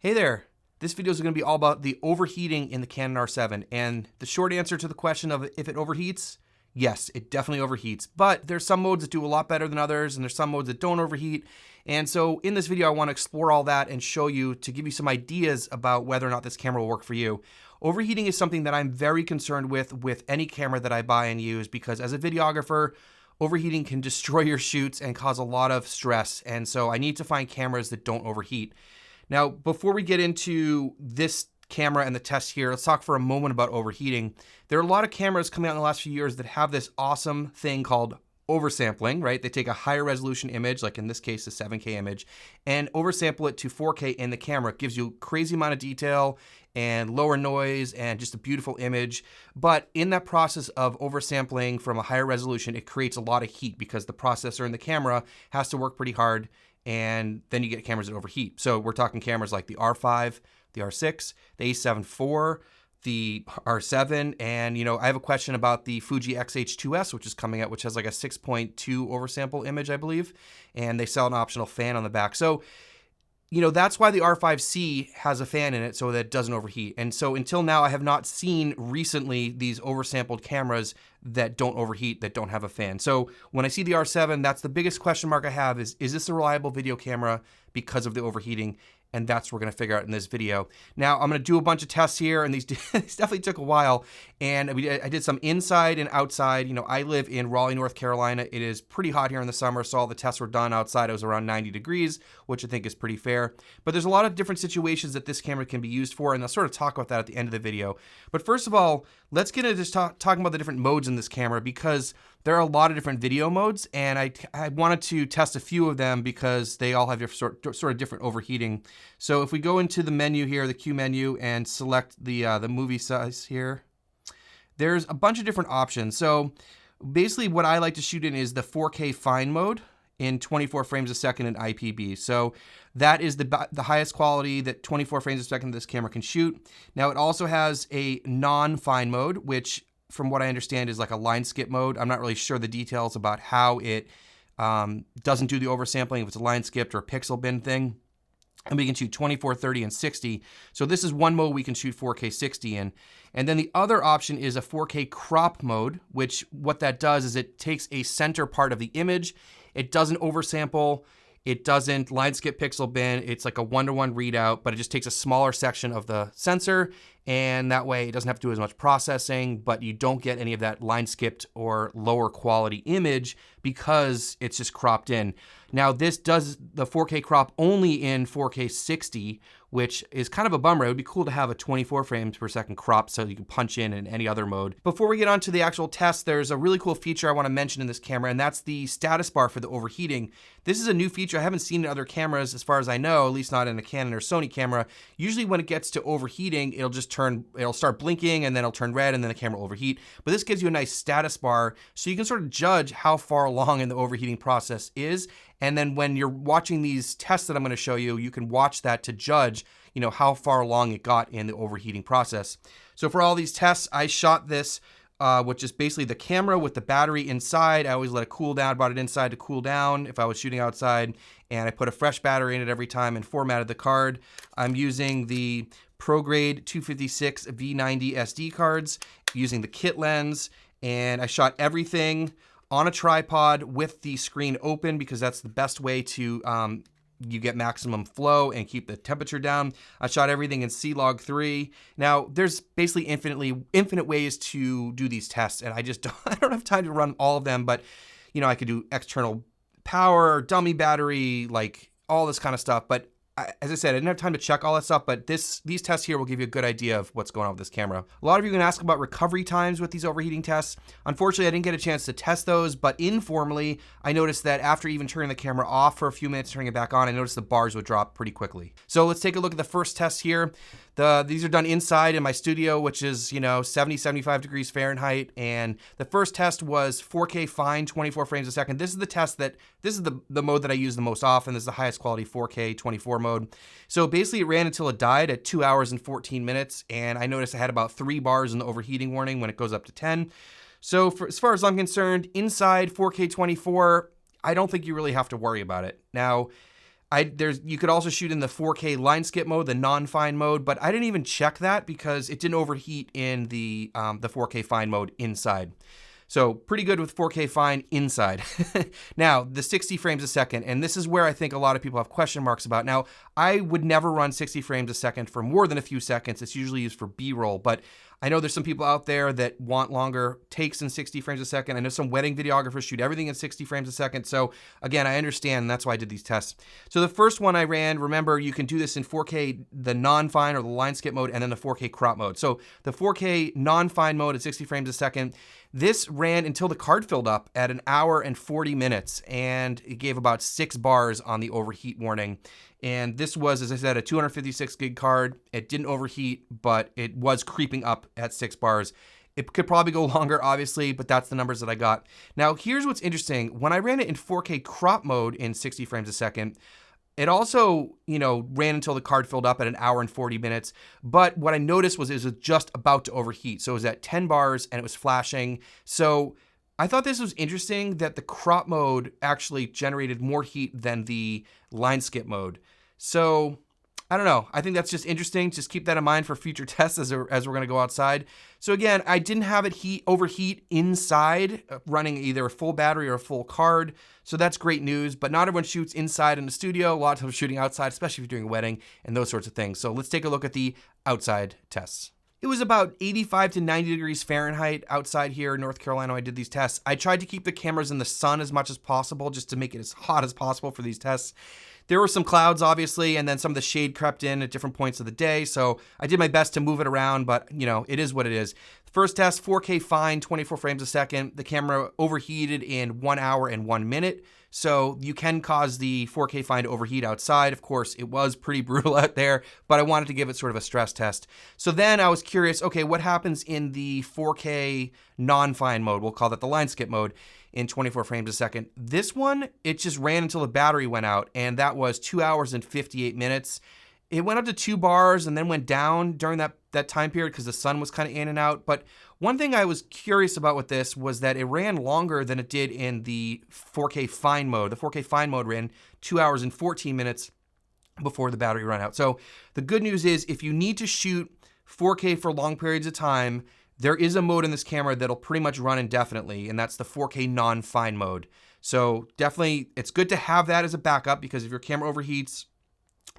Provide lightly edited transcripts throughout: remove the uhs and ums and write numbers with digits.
Hey there, this video is going to be all about the overheating in the Canon R7, and the short answer to the question of if it overheats, yes, it definitely overheats, but there's some modes that do a lot better than others, and there's some modes that don't overheat, and so in this video I want to explore all that and show you, to give you some ideas about whether or not this camera will work for you. Overheating is something that I'm very concerned with any camera that I buy and use, because as a videographer, overheating can destroy your shoots and cause a lot of stress, and so I need to find cameras that don't overheat. Now, before we get into this camera and the test here, let's talk for a moment about overheating. There are a lot of cameras coming out in the last few years that have this awesome thing called oversampling, right? They take a higher resolution image, like in this case, a 7K image, and oversample it to 4K in the camera. It gives you a crazy amount of detail and lower noise and just a beautiful image. But in that process of oversampling from a higher resolution, it creates a lot of heat because the processor in the camera has to work pretty hard, and then you get cameras that overheat. So we're talking cameras like the R5, the R6, the A7 IV, the R7, and I have a question about the Fuji X-H2S, which is coming out, which has like a 6.2 oversample image, I believe, and they sell an optional fan on the back. So that's why the R5C has a fan in it, so that it doesn't overheat. And so until now, I have not seen recently these oversampled cameras that don't overheat, that don't have a fan. So when I see the R7, that's the biggest question mark I have is this a reliable video camera because of the overheating? And that's what we're gonna figure out in this video. Now, I'm gonna do a bunch of tests here, and these definitely took a while. And I did some inside and outside. I live in Raleigh, North Carolina. It is pretty hot here in the summer, so all the tests were done outside. It was around 90 degrees, which I think is pretty fair. But there's a lot of different situations that this camera can be used for, and I'll sort of talk about that at the end of the video. But first of all, let's get into just talking about the different modes in this camera, because there are a lot of different video modes, and I wanted to test a few of them because they all have sort of different overheating. So if we go into the menu here, the Q menu, and select the movie size here, there's a bunch of different options. So basically what I like to shoot in is the 4K fine mode in 24 frames a second in IPB. So that is the highest quality that 24 frames a second this camera can shoot. Now it also has a non-fine mode, which from what I understand is like a line skip mode. I'm not really sure the details about how it doesn't do the oversampling, if it's a line skipped or a pixel bin thing. And we can shoot 24, 30, and 60. So this is one mode we can shoot 4K 60 in. And then the other option is a 4K crop mode, which what that does is it takes a center part of the image. It doesn't oversample. It doesn't line skip pixel bin. It's like a 1-to-1 readout, but it just takes a smaller section of the sensor, and that way it doesn't have to do as much processing, but you don't get any of that line skipped or lower quality image because it's just cropped in. Now this does the 4K crop only in 4K 60, which is kind of a bummer. It would be cool to have a 24 frames per second crop so you can punch in any other mode. Before we get on to the actual test, there's a really cool feature I want to mention in this camera, and that's the status bar for the overheating. This is a new feature I haven't seen in other cameras as far as I know, at least not in a Canon or Sony camera. Usually when it gets to overheating, it'll start blinking and then it'll turn red and then the camera will overheat. But this gives you a nice status bar so you can sort of judge how far along in the overheating process is. And then when you're watching these tests that I'm going to show you, you can watch that to judge, how far along it got in the overheating process. So for all these tests, I shot this, which is basically the camera with the battery inside. I always let it cool down, brought it inside to cool down if I was shooting outside, and I put a fresh battery in it every time and formatted the card. I'm using the ProGrade 256 V90 SD cards, using the kit lens, and I shot everything on a tripod with the screen open because that's the best way to you get maximum flow and keep the temperature down. I shot everything in C-Log3. Now, there's basically infinite ways to do these tests, and I don't have time to run all of them, but I could do external power, dummy battery, like all this kind of stuff. But as I said, I didn't have time to check all that stuff, but these tests here will give you a good idea of what's going on with this camera. A lot of you are going to ask about recovery times with these overheating tests. Unfortunately, I didn't get a chance to test those, but informally, I noticed that after even turning the camera off for a few minutes, turning it back on, I noticed the bars would drop pretty quickly. So let's take a look at the first test here. These are done inside in my studio, which is, 70, 75 degrees Fahrenheit. And the first test was 4K fine, 24 frames a second. This is the mode that I use the most often. This is the highest quality 4K 24 mode. So basically it ran until it died at 2 hours and 14 minutes. And I noticed I had about 3 bars in the overheating warning when it goes up to 10. So as far as I'm concerned, inside 4K 24, I don't think you really have to worry about it. Now, You could also shoot in the 4K line skip mode, the non-fine mode, but I didn't even check that because it didn't overheat in the 4K fine mode inside. So pretty good with 4K fine inside. Now, the 60 frames a second, and this is where I think a lot of people have question marks about. Now, I would never run 60 frames a second for more than a few seconds. It's usually used for B-roll, but I know there's some people out there that want longer takes in 60 frames a second. I know some wedding videographers shoot everything in 60 frames a second. So again, I understand, and that's why I did these tests. So the first one I ran, remember, you can do this in 4K, the non-fine or the line skip mode, and then the 4K crop mode. So the 4K non-fine mode at 60 frames a second, this ran until the card filled up at 1 hour and 40 minutes, and it gave about 6 bars on the overheat warning. And this was, as I said, a 256 gig card. It didn't overheat, but it was creeping up at 6 bars. It could probably go longer, obviously, but that's the numbers that I got. Now, here's what's interesting. When I ran it in 4K crop mode in 60 frames a second, it also, ran until the card filled up at 1 hour and 40 minutes. But what I noticed was it was just about to overheat. So it was at 10 bars and it was flashing. So I thought this was interesting that the crop mode actually generated more heat than the line skip mode. So I don't know. I think that's just interesting. Just keep that in mind for future tests as we're going to go outside. So again, I didn't have it overheat inside, running either a full battery or a full card. So that's great news, but not everyone shoots inside in the studio. A lot of people shooting outside, especially if you're doing a wedding and those sorts of things. So let's take a look at the outside tests. It was about 85 to 90 degrees Fahrenheit outside here in North Carolina when I did these tests. I tried to keep the cameras in the sun as much as possible just to make it as hot as possible for these tests. There were some clouds, obviously, and then some of the shade crept in at different points of the day. So I did my best to move it around, but it is what it is. First test, 4K fine, 24 frames a second. The camera overheated in 1 hour and 1 minute. So you can cause the 4K fine to overheat outside. Of course, it was pretty brutal out there, but I wanted to give it sort of a stress test. So then I was curious, okay, what happens in the 4K non-fine mode? We'll call that the line skip mode in 24 frames a second. This one, it just ran until the battery went out, and that was 2 hours and 58 minutes. It went up to 2 bars and then went down during that time period because the sun was kind of in and out. But one thing I was curious about with this was that it ran longer than it did in the 4K fine mode. The 4K fine mode ran 2 hours and 14 minutes before the battery ran out. So the good news is if you need to shoot 4K for long periods of time, there is a mode in this camera that'll pretty much run indefinitely, and that's the 4K non-fine mode. So definitely, it's good to have that as a backup because if your camera overheats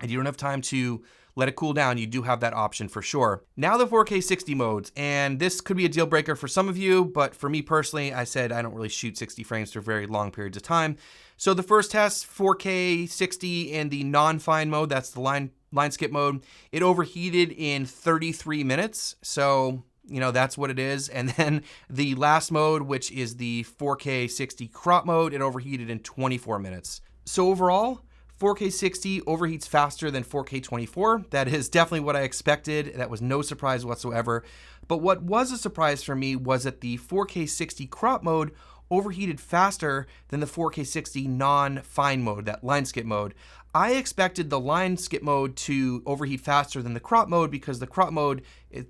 and you don't have time to let it cool down, you do have that option for sure. Now the 4K 60 modes, and this could be a deal breaker for some of you, but for me personally, I said I don't really shoot 60 frames for very long periods of time. So the first test, 4K 60 in the non-fine mode, that's the line skip mode, it overheated in 33 minutes. So that's what it is. And then the last mode, which is the 4K 60 crop mode, it overheated in 24 minutes. So overall, 4K 60 overheats faster than 4K 24. That is definitely what I expected. That was no surprise whatsoever. But what was a surprise for me was that the 4K 60 crop mode overheated faster than the 4K 60 non-fine mode, that line skip mode. I expected the line skip mode to overheat faster than the crop mode because the crop mode,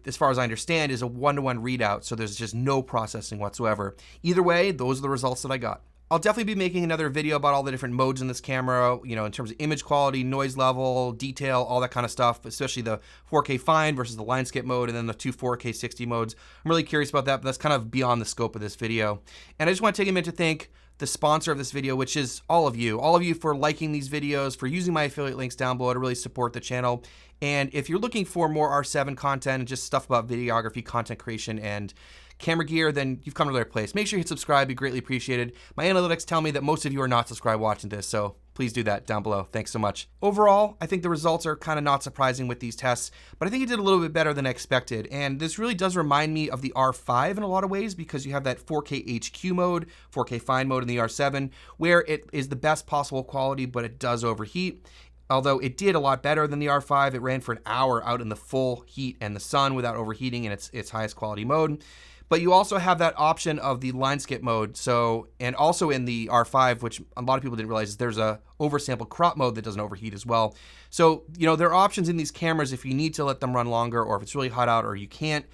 as far as I understand, is a 1-to-1 readout, so there's just no processing whatsoever. Either way, those are the results that I got. I'll definitely be making another video about all the different modes in this camera, in terms of image quality, noise level, detail, all that kind of stuff, especially the 4K fine versus the line skip mode and then the 2 4K 60 modes. I'm really curious about that, but that's kind of beyond the scope of this video. And I just want to take a minute to thank the sponsor of this video, which is all of you for liking these videos, for using my affiliate links down below to really support the channel. And if you're looking for more R7 content and just stuff about videography, content creation, and camera gear, then you've come to the right place. Make sure you hit subscribe, it'd be greatly appreciated. My analytics tell me that most of you are not subscribed watching this, so please do that down below. Thanks so much. Overall, I think the results are kind of not surprising with these tests, but I think it did a little bit better than I expected. And this really does remind me of the R5 in a lot of ways because you have that 4K HQ mode, 4K fine mode in the R7, where it is the best possible quality, but it does overheat. Although it did a lot better than the R5, it ran for an hour out in the full heat and the sun without overheating in its highest quality mode. But you also have that option of the line skip mode. So, and also in the R5, which a lot of people didn't realize, there's a oversample crop mode that doesn't overheat as well. So, there are options in these cameras if you need to let them run longer, or if it's really hot out, or you can't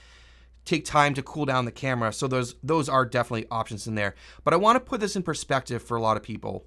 take time to cool down the camera. So those are definitely options in there. But I want to put this in perspective for a lot of people.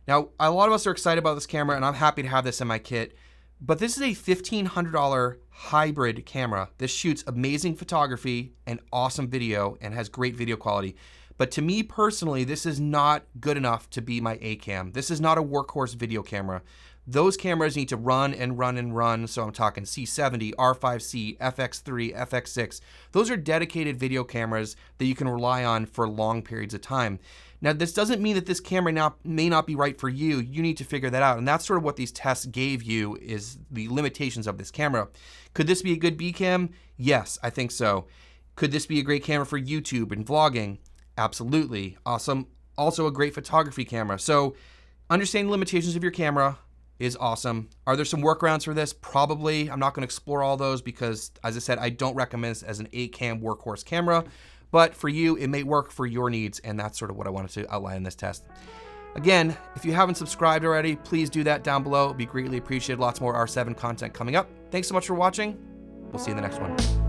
Now, a lot of us are excited about this camera, and I'm happy to have this in my kit, but this is a $1,500 hybrid camera. This shoots amazing photography and awesome video and has great video quality. But to me personally, this is not good enough to be my A cam. This is not a workhorse video camera. Those cameras need to run and run and run. So I'm talking C70, R5C, FX3, FX6. Those are dedicated video cameras that you can rely on for long periods of time. Now, this doesn't mean that this camera may not be right for you. You need to figure that out. And that's sort of what these tests gave you, is the limitations of this camera. Could this be a good B cam? Yes, I think so. Could this be a great camera for YouTube and vlogging? Absolutely. Awesome. Also a great photography camera. So understanding the limitations of your camera is awesome. Are there some workarounds for this? Probably. I'm not going to explore all those because, as I said, I don't recommend this as an 8-cam workhorse camera. But for you, it may work for your needs, and that's sort of what I wanted to outline in this test. Again, if you haven't subscribed already, please do that down below. It'd be greatly appreciated. Lots more R7 content coming up. Thanks so much for watching. We'll see you in the next one.